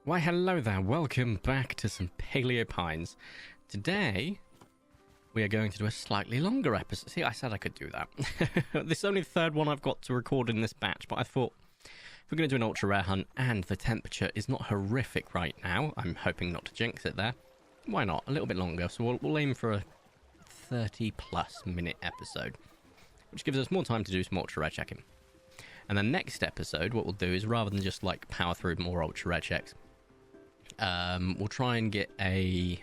Why hello there, welcome back to some Paleo Pines. Today, we are going to do a slightly longer episode. See, I said I could do that. This is only the third one I've got to record in this batch, but I thought, if we're going to do an ultra rare hunt, and the temperature is not horrific right now, I'm hoping not to jinx it there, why not? A little bit longer, so we'll aim for a 30 plus minute episode, which gives us more time to do some ultra rare checking. And the next episode, what we'll do is, rather than just like power through more ultra rare checks, we'll try and get a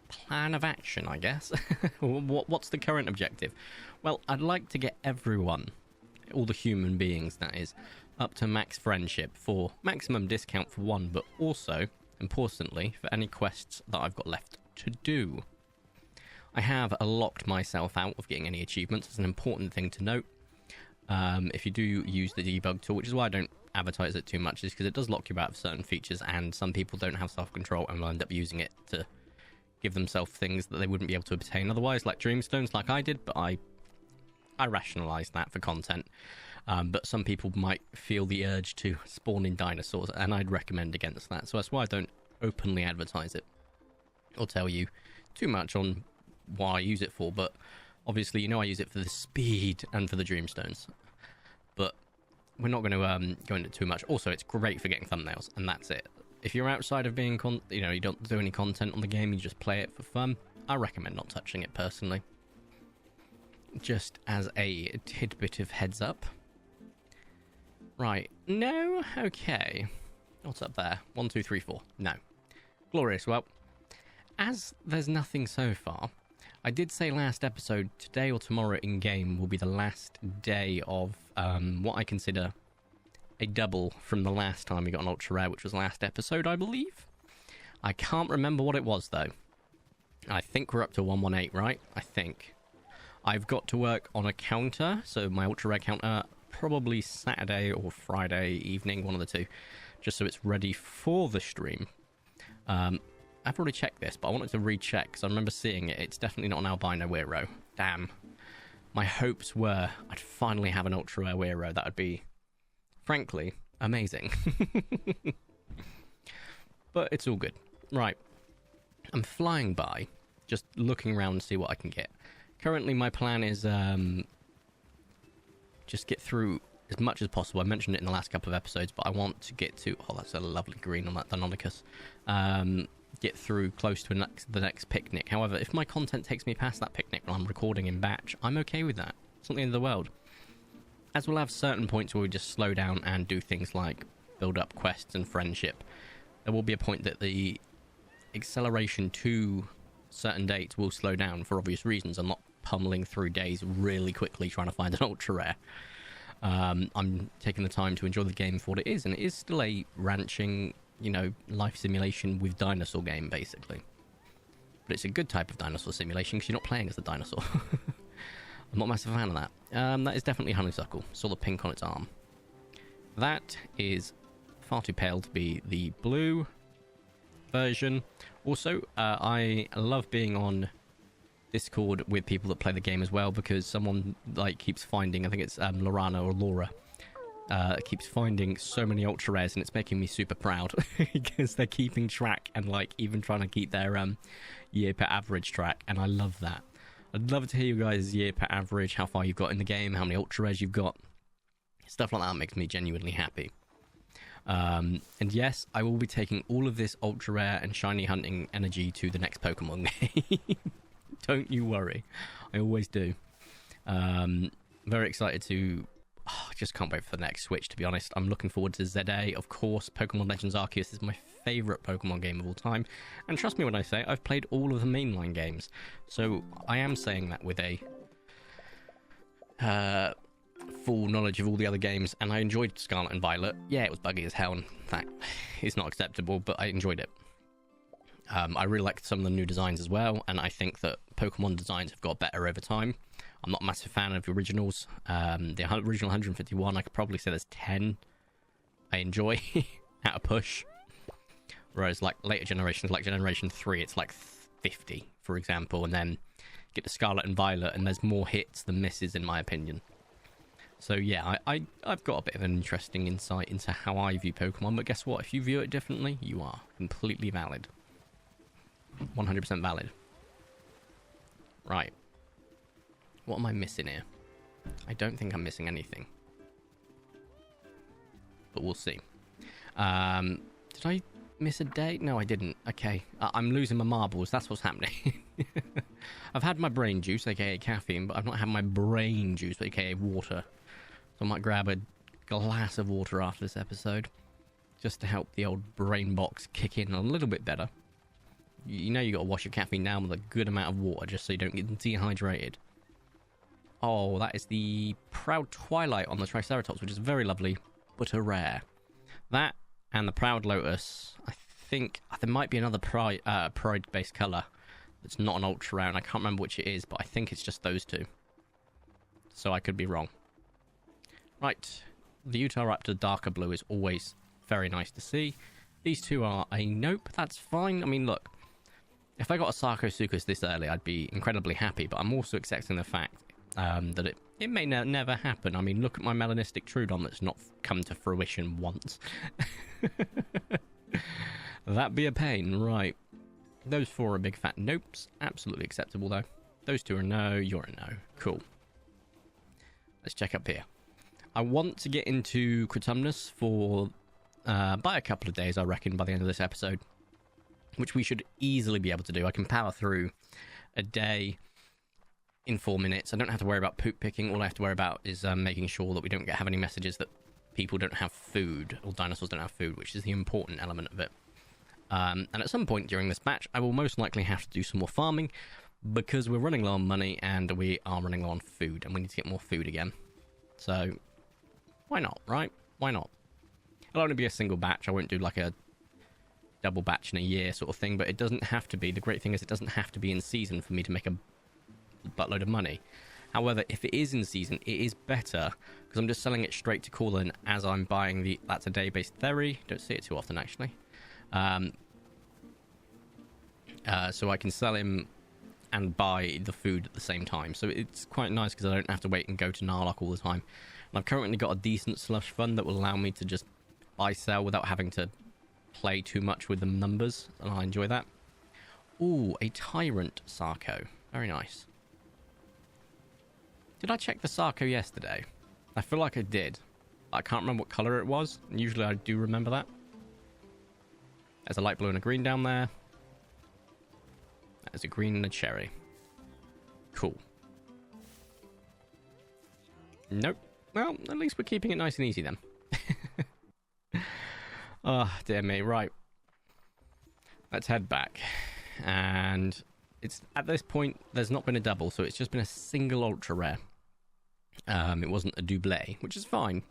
plan of action, I guess. What's the current objective? Well, I'd like to get everyone, all the human beings that is, up to max friendship for maximum discount for one, but also, importantly, for any quests that I've got left to do. I have locked myself out of getting any achievements. It's an important thing to note. If you do use the debug tool, which is why I don't advertise it too much, is because it does lock you out of certain features, and some people don't have self-control and will end up using it to give themselves things that they wouldn't be able to obtain otherwise, like dreamstones, like I did, but I rationalised that for content. But some people might feel the urge to spawn in dinosaurs, and I'd recommend against that, so that's why I don't openly advertise it or tell you too much on what I use it for. But obviously, you know, I use it for the speed and for the dreamstones, but we're not going to go into too much. Also, it's great for getting thumbnails, and that's it. If you're outside of being, you don't do any content on the game, you just play it for fun, I recommend not touching it personally. Just as a tidbit of heads up. Right, no, okay. What's up there? 1, 2, 3, 4. No. Glorious. Well, as there's nothing so far, I did say last episode, today or tomorrow in-game will be the last day of what I consider a double from the last time we got an ultra rare, which was last episode, I believe. I can't remember what it was, though. I think we're up to 118, right? I think. I've got to work on a counter, so my ultra rare counter, probably Saturday or Friday evening, one of the two, just so it's ready for the stream. I've already checked this, but I wanted to recheck because I remember seeing it. It's definitely not an albino Weiro. Damn. My hopes were I'd finally have an ultra rare Weiro. That would be, frankly, amazing. But it's all good. Right. I'm flying by, just looking around to see what I can get. Currently, my plan is just get through as much as possible. I mentioned it in the last couple of episodes, but I want to get to... Oh, that's a lovely green on that Deinonychus. Get through close to the next picnic. However, if my content takes me past that picnic when I'm recording in batch, I'm okay with that. It's not the end of the world. As we'll have certain points where we just slow down and do things like build up quests and friendship, there will be a point that the acceleration to certain dates will slow down for obvious reasons. I'm not pummeling through days really quickly trying to find an ultra rare. I'm taking the time to enjoy the game for what it is, and it is still a ranching, life simulation with dinosaur game, basically. But it's a good type of dinosaur simulation because you're not playing as the dinosaur. I'm not a massive fan of that. That is definitely honeysuckle. Saw the pink on its arm. That is far too pale to be the blue version. Also, I love being on Discord with people that play the game as well, because someone keeps finding, I think it's Lorana or Laura, keeps finding so many ultra rares, and it's making me super proud because they're keeping track and even trying to keep their year per average track, and I love that. I'd love to hear you guys' year per average, how far you've got in the game, how many ultra rares you've got. Stuff like that makes me genuinely happy. And yes, I will be taking all of this ultra rare and shiny hunting energy to the next Pokemon game. Don't you worry. I always do. Very excited to... I just can't wait for the next Switch, to be honest. I'm looking forward to ZA. Of course, Pokemon Legends Arceus is my favourite Pokemon game of all time. And trust me when I say I've played all of the mainline games. So I am saying that with a full knowledge of all the other games. And I enjoyed Scarlet and Violet. Yeah, it was buggy as hell, and that is not acceptable, but I enjoyed it. I really liked some of the new designs as well, and I think that Pokemon designs have got better over time. I'm not a massive fan of the originals. The original 151, I could probably say there's 10 I enjoy at a push. Whereas later generations, like Generation 3, it's 50, for example, and then get to Scarlet and Violet, and there's more hits than misses, in my opinion. So yeah, I've got a bit of an interesting insight into how I view Pokemon, but guess what? If you view it differently, you are completely valid. 100% valid. Right. What am I missing here? I don't think I'm missing anything. But we'll see. Did I miss a day? No, I didn't. Okay. I'm losing my marbles. That's what's happening. I've had my brain juice, aka caffeine, but I've not had my brain juice, aka water. So I might grab a glass of water after this episode, just to help the old brain box kick in a little bit better. You know you got to wash your caffeine down with a good amount of water, just so you don't get dehydrated. Oh, that is the Proud Twilight on the Triceratops, which is very lovely, but a rare. That and the Proud Lotus. I think there might be another Pride-based colour that's not an ultra rare, and I can't remember which it is, but I think it's just those two. So I could be wrong. Right, the Utahraptor darker blue is always very nice to see. These two are a nope, that's fine. I mean, look, if I got a Sarcosuchus this early, I'd be incredibly happy, but I'm also accepting the fact that it may never happen. I mean, look at my melanistic Troodon that's not come to fruition once. That'd be a pain, right. Those four are big fat nopes. Absolutely acceptable, though. Those two are no, you're a no. Cool. Let's check up here. I want to get into Critumnus for by a couple of days, I reckon, by the end of this episode, which we should easily be able to do. I can power through a day in 4 minutes. I don't have to worry about poop picking. All I have to worry about is making sure that we don't have any messages that people don't have food, or dinosaurs don't have food, which is the important element of it. And at some point during this batch, I will most likely have to do some more farming, because we're running low on money and we are running low on food, and we need to get more food again. So, why not, right? Why not? It'll only be a single batch. I won't do like a double batch in a year sort of thing, but it doesn't have to be. The great thing is it doesn't have to be in season for me to make a buttload of money. However, if it is in season, it is better, because I'm just selling it straight to Corlin as I'm buying the... That's a day-based theory. Don't see it too often, actually. So I can sell him and buy the food at the same time. So it's quite nice because I don't have to wait and go to Narlock all the time. And I've currently got a decent slush fund that will allow me to just buy, sell without having to play too much with the numbers, and I enjoy that. Ooh, a Tyrant Sarco. Very nice. Did I check the Sarco yesterday? I feel like I did. I can't remember what colour it was. Usually I do remember that. There's a light blue and a green down there. There's a green and a cherry. Cool. Nope. Well, at least we're keeping it nice and easy then. Oh, dear me. Right. Let's head back. And it's at this point, there's not been a double, so it's just been a single ultra rare. It wasn't a double, which is fine.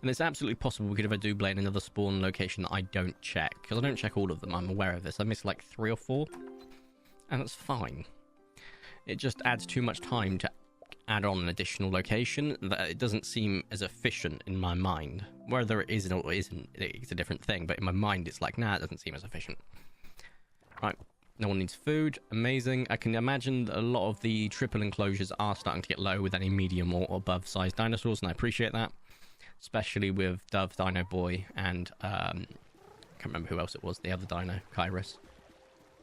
And it's absolutely possible we could have a double in another spawn location that I don't check, because I don't check all of them. I'm aware of this. I missed like 3 or 4, and that's fine. It just adds too much time to add on an additional location that it doesn't seem as efficient in my mind. Whether it is or isn't, it's a different thing, but in my mind it's like, nah, it doesn't seem as efficient. Right, no one needs food. Amazing. I can imagine that a lot of the triple enclosures are starting to get low with any medium or above sized dinosaurs, and I appreciate that. Especially with Dove, Dino Boy, and I can't remember who else it was, the other dino, Kyrus.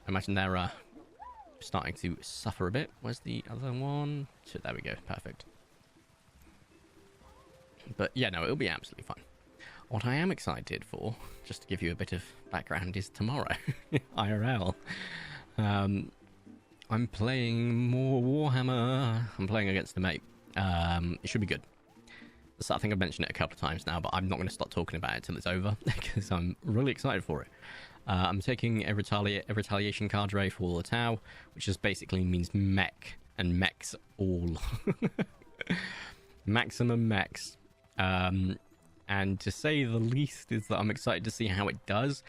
I imagine they're starting to suffer a bit. Where's the other one? So there we go, perfect. But yeah, no, it'll be absolutely fine. What I am excited for, just to give you a bit of background, is tomorrow, IRL. I'm playing more Warhammer. I'm playing against a mate. It should be good. So I think I've mentioned it a couple of times now, but I'm not going to stop talking about it till it's over, because I'm really excited for it. I'm taking a retaliation cadre for the Tau, which just basically means mech, and mechs all. Maximum mechs. And to say the least is that I'm excited to see how it does.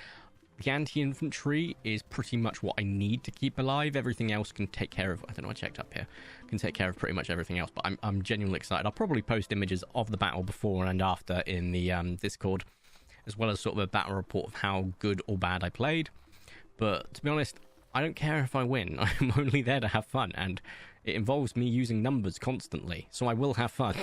The anti-infantry is pretty much what I need to keep alive. Everything else can take care of... I don't know, I checked up here. Can take care of pretty much everything else, but I'm genuinely excited. I'll probably post images of the battle before and after in the Discord, as well as sort of a battle report of how good or bad I played. But to be honest, I don't care if I win. I'm only there to have fun, and it involves me using numbers constantly, so I will have fun.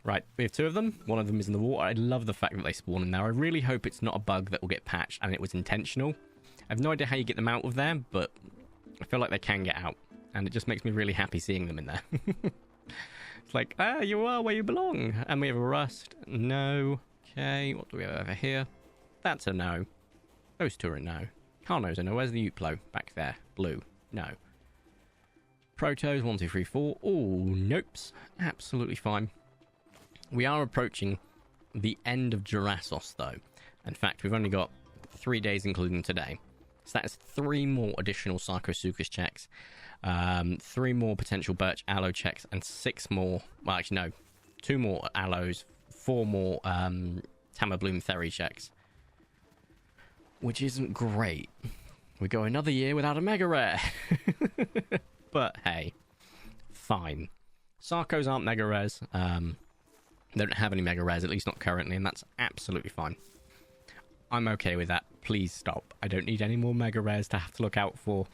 Right, we have two of them. One of them is in the water. I love the fact that they spawn in there. I really hope it's not a bug that will get patched and it was intentional. I have no idea how you get them out of there, but I feel like they can get out. And it just makes me really happy seeing them in there. It's like, you are where you belong. And we have a rust. No. Okay, what do we have over here? That's a no. Those two are a no. Carno's a no. Where's the Uplo? Back there. Blue. No. Protos, 1, 2, 3, 4. Oh, nopes. Absolutely fine. We are approaching the end of Jurassos, though. In fact, we've only got 3 days, including today. So that is 3 more additional Sarcosuchus checks, 3 more potential Birch Aloe checks, and 6 more... Well, actually, no. 2 more Aloes, 4 more Tamabloom Therry checks. Which isn't great. We go another year without a Mega Rare. But, hey. Fine. Sarcos aren't Mega Rares. They don't have any Mega Rares, at least not currently, and that's absolutely fine. I'm okay with that. Please stop. I don't need any more Mega Rares to have to look out for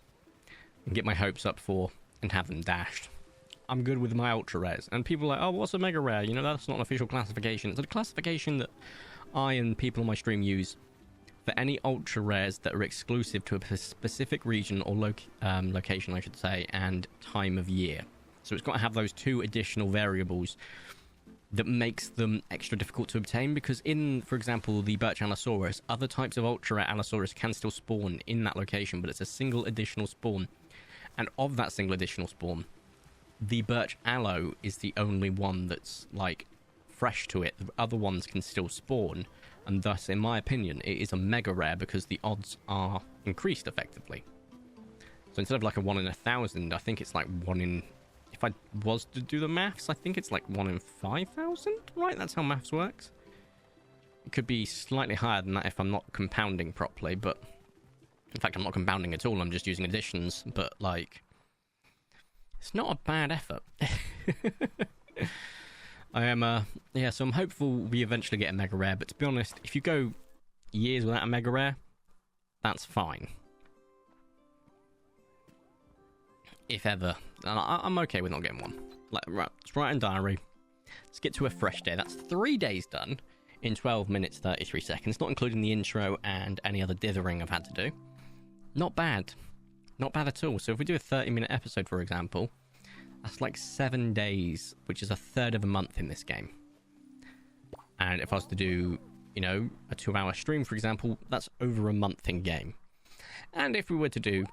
and get my hopes up for and have them dashed. I'm good with my Ultra Rares. And people are like, oh, what's a Mega Rare? You know, that's not an official classification. It's a classification that I and people on my stream use for any Ultra Rares that are exclusive to a specific region or location, I should say, and time of year. So it's got to have those 2 additional variables that makes them extra difficult to obtain, because in, for example, the Birch Allosaurus, other types of Ultra Rare Allosaurus can still spawn in that location, but it's a single additional spawn. And of that single additional spawn, the Birch Aloe is the only one that's, like, fresh to it. The other ones can still spawn, and thus, in my opinion, it is a Mega Rare because the odds are increased effectively. So instead of like a 1 in 1,000, I think it's like 1 in... If I was to do the maths, I think it's like 1 in 5,000, right? That's how maths works. It could be slightly higher than that if I'm not compounding properly, but... In fact, I'm not compounding at all, I'm just using additions, but, like... It's not a bad effort. I am, yeah, so I'm hopeful we eventually get a Mega Rare, but to be honest, if you go years without a Mega Rare, that's fine. If ever. And I'm okay with not getting one. Like, right, let's write in diary. Let's get to a fresh day. That's 3 days done in 12 minutes, 33 seconds, not including the intro and any other dithering I've had to do. Not bad. Not bad at all. So if we do a 30-minute episode, for example, that's like 7 days, which is a third of a month in this game. And if I was to do, you know, a 2-hour stream, for example, that's over a month in game. And if we were to do,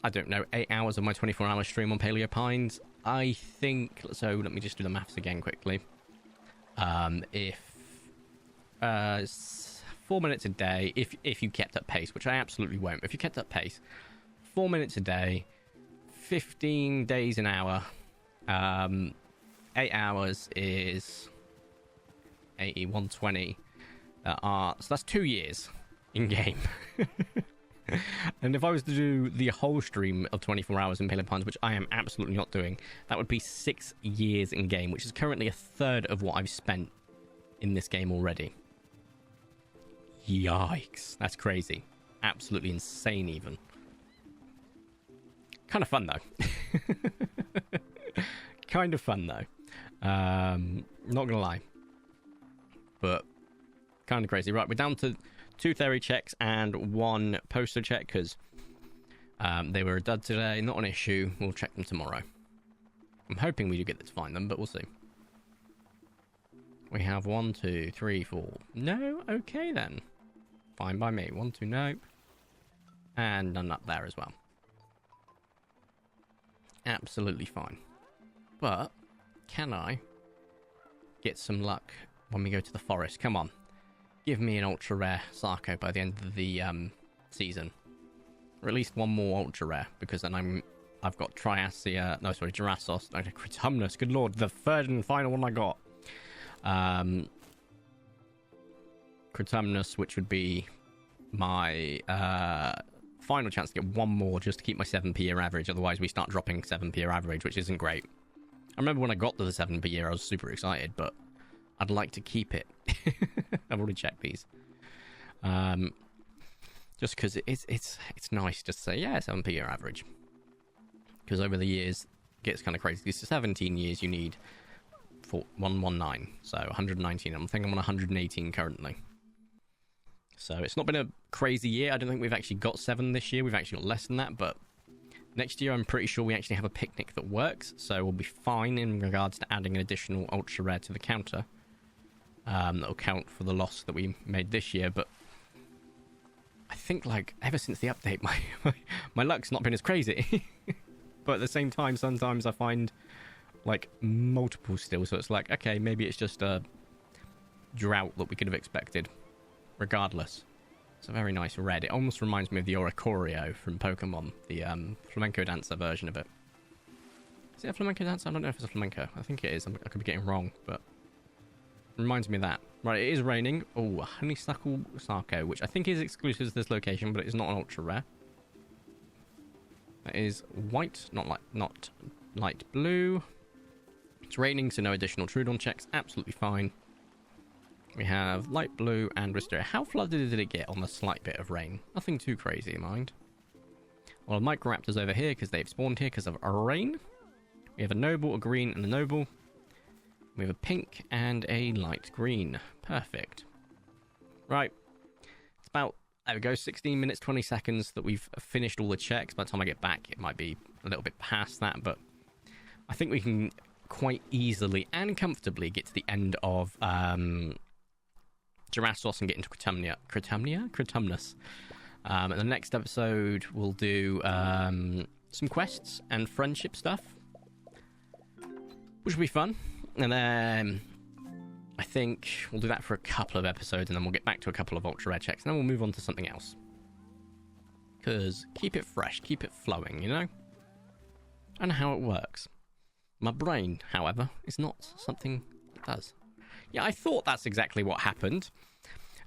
I don't know, 8 hours of my 24-hour stream on Paleo Pines, I think... So let me just do the maths again quickly. If 4 minutes a day, if you kept up pace, which I absolutely won't. If you kept up pace, 4 minutes a day, 15 days an hour, 8 hours is 80, 120. So that's 2 years in game. And if I was to do the whole stream of 24 hours in Paleo Pines, which I am absolutely not doing, that would be 6 years in game, which is currently a third of what I've spent in this game already. Yikes. That's crazy. Absolutely insane, even. Kind of fun, though. Kind of fun, though. Not gonna lie. But kind of crazy. Right, we're down to 2 theory checks and 1 poster check, because they were a dud today. Not an issue. We'll check them tomorrow. I'm hoping we do get to find them, but we'll see. We have 1, 2, 3, 4. No? Okay, then. Fine by me. 1, 2, nope. And none up there as well. Absolutely fine. But, can I get some luck when we go to the forest? Come on. Give me an ultra rare Sarco by the end of the season. Or at least 1 more ultra rare, because then I've got Jurassos, no, Critumnus, good lord, the third and final one I got. Critumnus, which would be my final chance to get 1 more just to keep my 7 per year average, otherwise we start dropping 7 per year average, which isn't great. I remember when I got to the 7 per year, I was super excited, but I'd like to keep it. I've already checked these. Just because it's nice to say, yeah, 7 per year average. Because over the years, it gets kind of crazy. These 17 years, you need 119. So 119. I think I'm on 118 currently. So it's not been a crazy year. I don't think we've actually got 7 this year. We've actually got less than that, but next year I'm pretty sure we actually have a picnic that works, so we'll be fine in regards to adding an additional ultra rare to the counter. That'll count for the loss that we made this year, but I think, like, ever since the update, my luck's not been as crazy. But at the same time, sometimes I find, like, multiple still, so it's like, okay, maybe it's just a drought that we could have expected. Regardless, it's a very nice red. It almost reminds me of the Oricorio from Pokemon, the flamenco dancer version of it. Is it a flamenco dancer? I don't know if it's a flamenco. I think it is. I could be getting wrong, but it reminds me of that. Right, it is raining. Oh, honeysuckle sarco, which I think is exclusive to this location, but it's not an ultra rare. That is white, not light blue. It's raining, so no additional Troodon checks. Absolutely fine. We have light blue and Wisteria. How flooded did it get on the slight bit of rain? Nothing too crazy, mind. Well, Microraptors over here because they've spawned here because of rain. We have a noble, a green, and a noble. We have a pink and a light green. Perfect. Right. It's about, there we go, 16 minutes, 20 seconds that we've finished all the checks. By the time I get back, it might be a little bit past that, but I think we can quite easily and comfortably get to the end of Girassos and get into Critumnus. And the next episode we'll do some quests and friendship stuff, which will be fun. And then I think we'll do that for a couple of episodes, and then we'll get back to a couple of ultra rare checks, and then we'll move on to something else. Because keep it fresh, keep it flowing, you know? I know how it works. My brain, however, is not something it does. Yeah, I thought that's exactly what happened.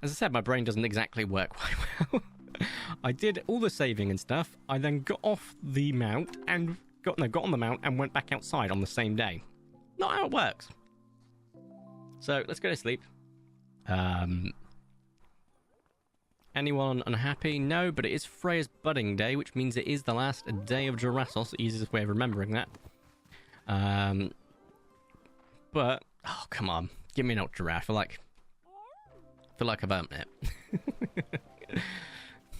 As I said, my brain doesn't exactly work quite well. I did all the saving and stuff. I then got off the mount and got on the mount and went back outside on the same day. Not how it works. So let's go to sleep. Anyone unhappy? No, but it is Freya's budding day, which means it is the last day of Girassos. Easiest way of remembering that. But oh come on, give me an ultra rare. I feel like I've earned it.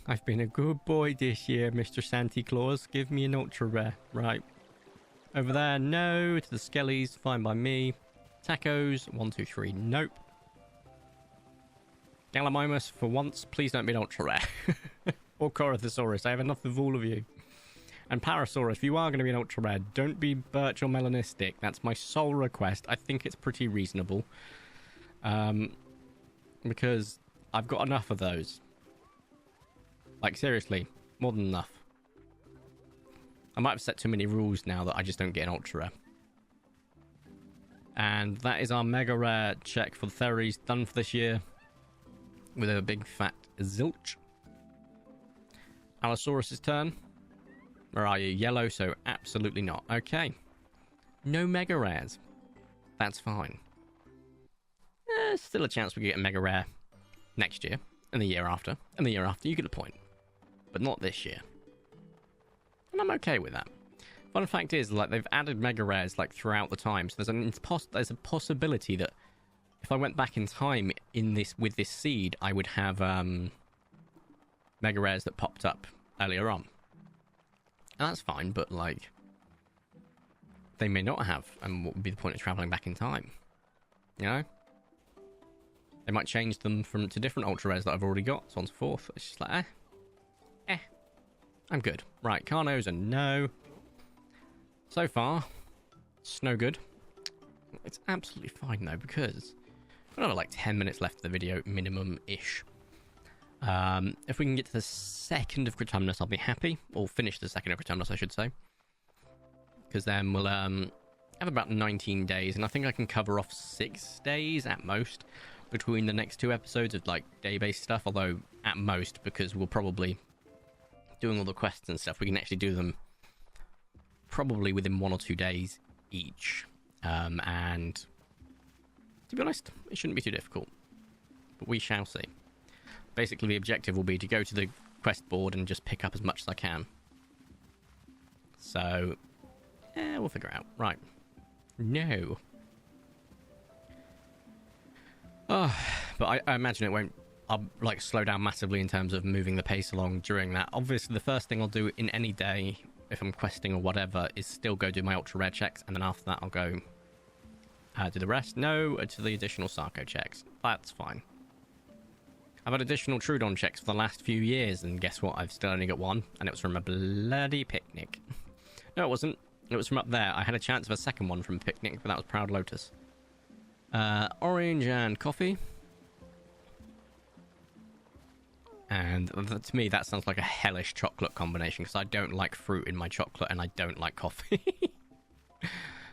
I've been a good boy this year, Mr. Santa Claus. Give me an ultra rare. Right. Over there, no. To the skellies, fine by me. Tacos, 1, 2, 3, nope. Gallimimus, for once, please don't be an ultra rare. Or Corythosaurus, I have enough of all of you. And Parasaurus, if you are going to be an ultra rare, don't be birch or melanistic. That's my sole request. I think it's pretty reasonable. Because I've got enough of those. Like, seriously, more than enough. I might have set too many rules now that I just don't get an ultra rare. And that is our mega rare check for the Theres done for this year. With a big fat zilch. Allosaurus' turn. Where are you? Yellow, so absolutely not. Okay. No mega rares. That's fine. Still a chance we get a mega rare next year. And the year after. And the year after. You get the point. But not this year. And I'm okay with that. Fun fact is, like, they've added mega rares, like, throughout the time. So there's a possibility that if I went back in time with this seed, I would have mega rares that popped up earlier on. And that's fine, but, like, they may not have. And what would be the point of traveling back in time? You know? They might change them to different ultra rares that I've already got, so on and so forth. It's just like, I'm good. Right, Carno's a no. So far, it's no good. It's absolutely fine, though, because we've got like 10 minutes left of the video, minimum-ish. If we can get to the second of Critumnus, I'll be happy. Or finish the second of Critumnus, I should say. Because then we'll have about 19 days, and I think I can cover off 6 days at most between the next 2 episodes of, like, day-based stuff. Although, at most, because we'll probably, doing all the quests and stuff, we can actually do them probably within 1 or 2 days each. And to be honest, it shouldn't be too difficult. But we shall see. Basically, the objective will be to go to the quest board and just pick up as much as I can. So, we'll figure it out. Right. No. Oh, but I imagine it won't like slow down massively in terms of moving the pace along during that. Obviously, the first thing I'll do in any day, if I'm questing or whatever, is still go do my ultra rare checks, and then after that I'll go do the rest. No to the additional Sarco checks. That's fine. I've had additional Troudon checks for the last few years, and guess what? I've still only got one, and it was from a bloody picnic. No, it wasn't. It was from up there. I had a chance of a second one from a picnic, but that was Proud Lotus. Orange and coffee. And to me, that sounds like a hellish chocolate combination, because I don't like fruit in my chocolate, and I don't like coffee.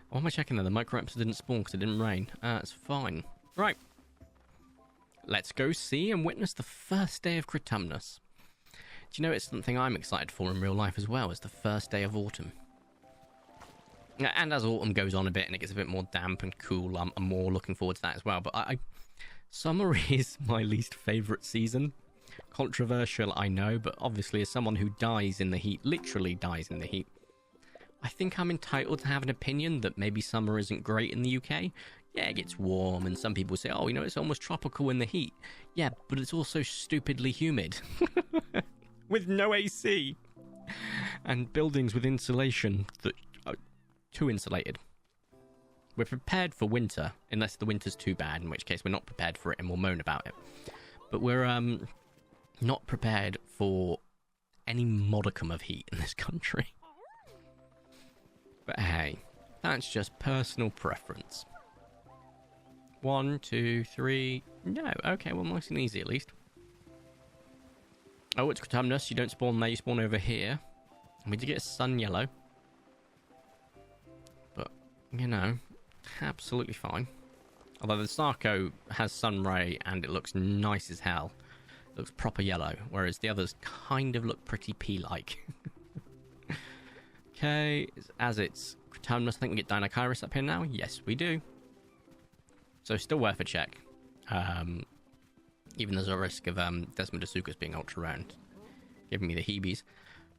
Why am I checking there? The micro-eps didn't spawn because it didn't rain. It's fine. Right. Let's go see and witness the first day of Cryptumnus. Do you know it's something I'm excited for in real life as well? It's the first day of autumn. And as autumn goes on a bit and it gets a bit more damp and cool, I'm more looking forward to that as well. But summer is my least favourite season. Controversial, I know, but obviously as someone who dies in the heat, literally dies in the heat, I think I'm entitled to have an opinion that maybe summer isn't great in the UK. Yeah, it gets warm, and some people say, oh, you know, it's almost tropical in the heat. Yeah, but it's also stupidly humid. With no AC. And buildings with insulation that are too insulated. We're prepared for winter, unless the winter's too bad, in which case we're not prepared for it and we'll moan about it. But we're not prepared for any modicum of heat in this country. But hey, that's just personal preference. 1, 2, 3... No, okay, well, nice and easy at least. Oh, it's Cryptumnus. You don't spawn there, you spawn over here. And we did get a sun yellow. But, you know, absolutely fine. Although the Sarco has sun ray and it looks nice as hell. It looks proper yellow, whereas the others kind of look pretty pea-like. Okay, as it's Cryptumnus, I think we get Dinokairos up here now. Yes, we do. So still worth a check. Even there's a risk of Desmodasuchus being ultra round, giving me the heebies.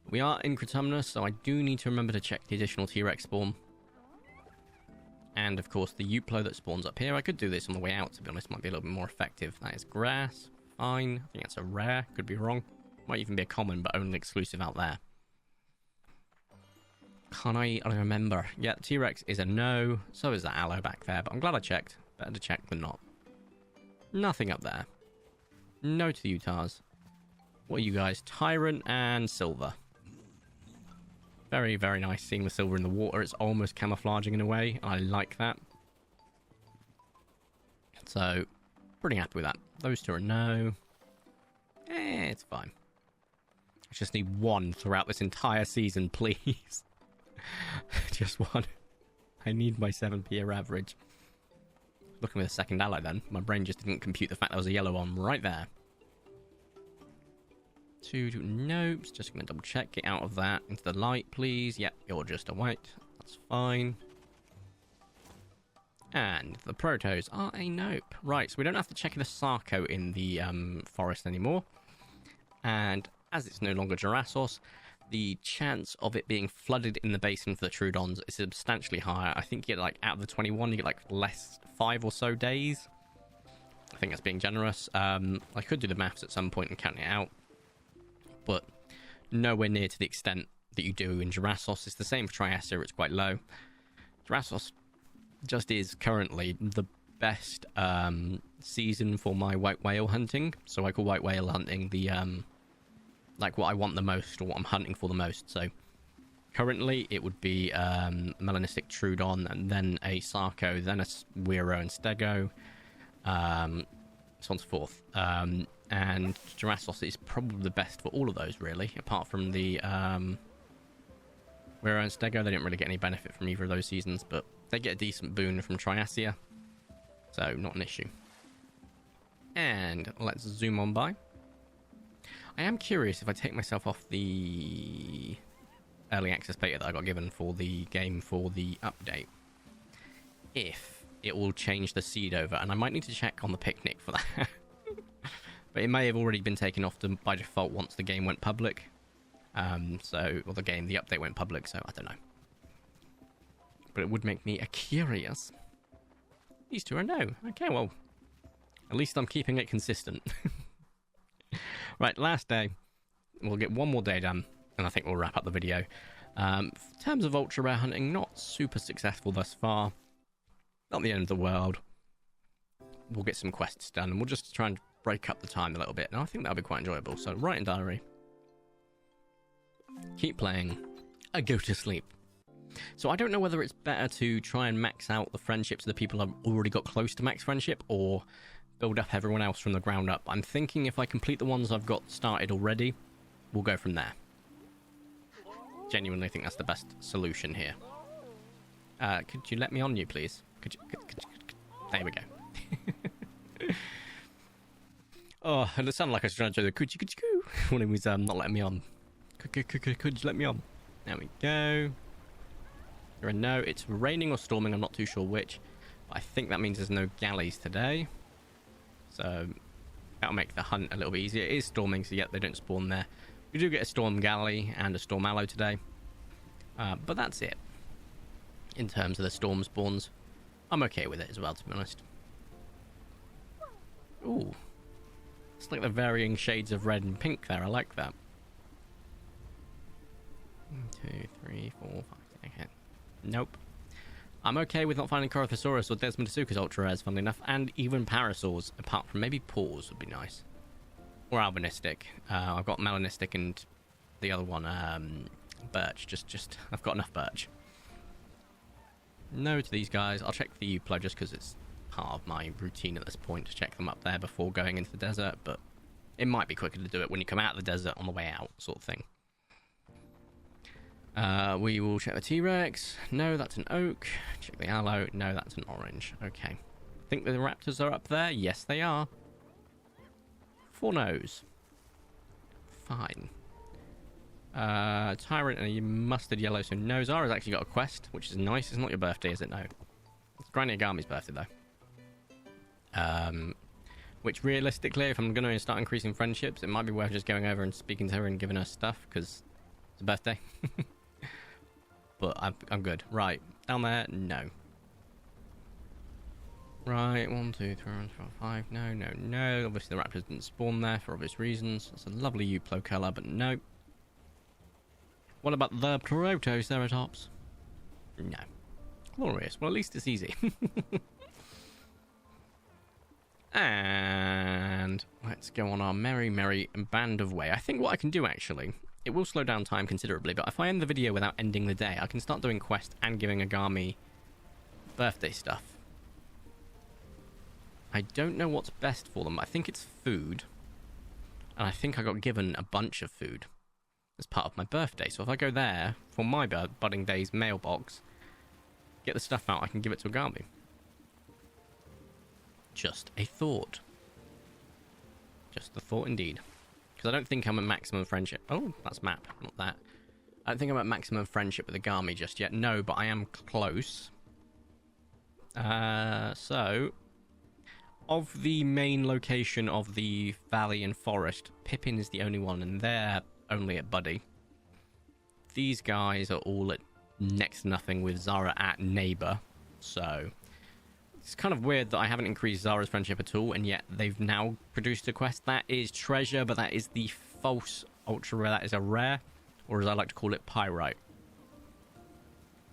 We are in Cryptumnus, so I do need to remember to check the additional T-Rex spawn. And of course the Uplo that spawns up here. I could do this on the way out, to be honest, might be a little bit more effective. That is grass, fine. I think that's a rare, could be wrong. Might even be a common, but only exclusive out there. Can I remember? Yeah, T-Rex is a no, so is that aloe back there, but I'm glad I checked. Better to check than not. Nothing up there. No to the Utahs. What are you guys? Tyrant and Silver. Very, very nice seeing the silver in the water. It's almost camouflaging in a way. I like that. So, pretty happy with that. Those two are no. It's fine. I just need one throughout this entire season, please. Just one. I need my 7p average. Looking with a second ally then. My brain just didn't compute the fact there was a yellow one right there. 2 nope. Just going to double check. Get out of that. Into the light, please. Yep, you're just a white. That's fine. And the Protos are a nope. Right, so we don't have to check the Sarco in the forest anymore. And as it's no longer Girassos, the chance of it being flooded in the basin for the Troudons is substantially higher. I think you get, like, out of the 21, you get, like, less 5 or so days. I think that's being generous. I could do the maths at some point and count it out. But nowhere near to the extent that you do in Girassos. It's the same for Triasia, it's quite low. Girassos just is currently the best season for my white whale hunting. So I call white whale hunting the... like what I want the most, or what I'm hunting for the most. So currently it would be melanistic Troudon, and then a Sarco, then a Wero and Stego, so on and so forth. And Girassos is probably the best for all of those, really, apart from the Wero and Stego. They didn't really get any benefit from either of those seasons, but they get a decent boon from Triasia, so not an issue. And let's zoom on by. I am curious if I take myself off the early access beta that I got given for the game for the update, if it will change the seed over, and I might need to check on the picnic for that. But it may have already been taken off by default once the game went public. The update went public, so I don't know. But it would make me curious. These two are no. Okay, well, At least I'm keeping it consistent. Right, last day. We'll get one more day done, and I think we'll wrap up the video. In terms of ultra rare hunting, not super successful thus far. Not the end of the world. We'll get some quests done, and we'll just try and break up the time a little bit. And I think that'll be quite enjoyable. So, write in diary. Keep playing. I go to sleep. So I don't know whether it's better to try and max out the friendships of the people I've already got close to max friendship, or build up everyone else from the ground up. I'm thinking if I complete the ones I've got started already, we'll go from there. Genuinely think that's the best solution here. Could you let me on you, please? Could you, there we go. Oh, and it sounded like I was trying to do the could you when he was not letting me on. Could you let me on? There we go. No, it's raining or storming, I'm not too sure which. But I think that means there's no galleys today. So that'll make the hunt a little bit easier. It is storming, so yeah, they don't spawn there. We do get a storm galley and a storm aloe today. But that's it. In terms of the storm spawns. I'm okay with it as well, to be honest. Ooh. It's like the varying shades of red and pink there. I like that. 1, 2, 3, 4, 5. Okay. Nope. I'm okay with not finding Corythosaurus or Desmodasuchus ultra rares, funnily enough, and even parasaurs, apart from maybe paws would be nice. Or albinistic. I've got melanistic and the other one, birch. Just I've got enough birch. No to these guys. I'll check the Uplo just because it's part of my routine at this point to check them up there before going into the desert, but it might be quicker to do it when you come out of the desert on the way out, sort of thing. We will check the T-Rex. No, that's an oak. Check the aloe. No, that's an orange. Okay. Think the raptors are up there? Yes, they are. 4 no's. Fine. Tyrant and a mustard yellow, so no. Zara's actually got a quest, which is nice. It's not your birthday, is it? No. It's Granny Agami's birthday, though. Which, realistically, if I'm going to start increasing friendships, it might be worth just going over and speaking to her and giving her stuff, because it's a birthday. But I'm good. Right. Down there, no. Right, 1, 2, 3, 4, 5. No, no, no. Obviously, the raptors didn't spawn there for obvious reasons. That's a lovely Uplo colour, but no. What about the Protoceratops? No. Glorious. Well, at least it's easy. And let's go on our merry, merry band of way. I think what I can do, actually, it will slow down time considerably, but if I end the video without ending the day, I can start doing quests and giving Agami birthday stuff. I don't know what's best for them. I think it's food. And I think I got given a bunch of food as part of my birthday. So if I go there for my budding day's mailbox, get the stuff out, I can give it to Agami. Just a thought. Just a thought indeed. Because I don't think I'm at maximum friendship. Oh, that's map, not that. I don't think I'm at maximum friendship with Agami just yet. No, but I am close. So, of the main location of the valley and forest, Pippin is the only one, and they're only at Buddy. These guys are all at next to nothing with Zara at neighbor. So, it's kind of weird that I haven't increased Zara's friendship at all, and yet they've now produced a quest. That is treasure, but that is the false ultra rare. That is a rare, or as I like to call it, pyrite.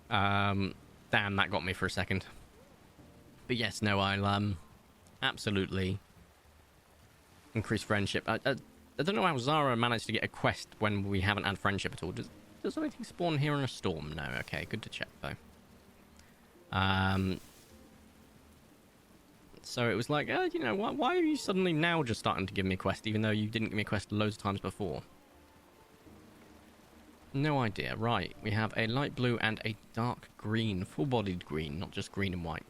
Damn, that got me for a second. But yes, no, I'll absolutely increase friendship. I don't know how Zara managed to get a quest when we haven't had friendship at all. Does anything spawn here in a storm? No, okay, good to check though. So it was like, you know, why are you suddenly now just starting to give me a quest, even though you didn't give me a quest loads of times before? No idea. Right, we have a light blue and a dark green, full-bodied green, not just green and white.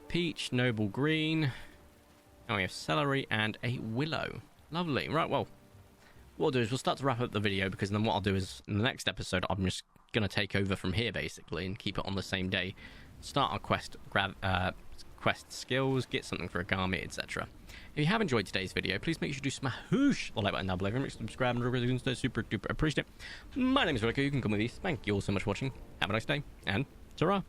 Peach, noble green. And we have celery and a willow. Lovely. Right, well, what we'll do is we'll start to wrap up the video, because then what I'll do is, in the next episode, I'm just going to take over from here, basically, and keep it on the same day. Start our quest, grab quest skills, get something for Agami, etc. If you have enjoyed today's video, please make sure to smash the like button down below. Remember to subscribe and really super duper appreciate it. My name is Vertico. You can come with me. Thank you all so much for watching. Have a nice day, and ta-ra!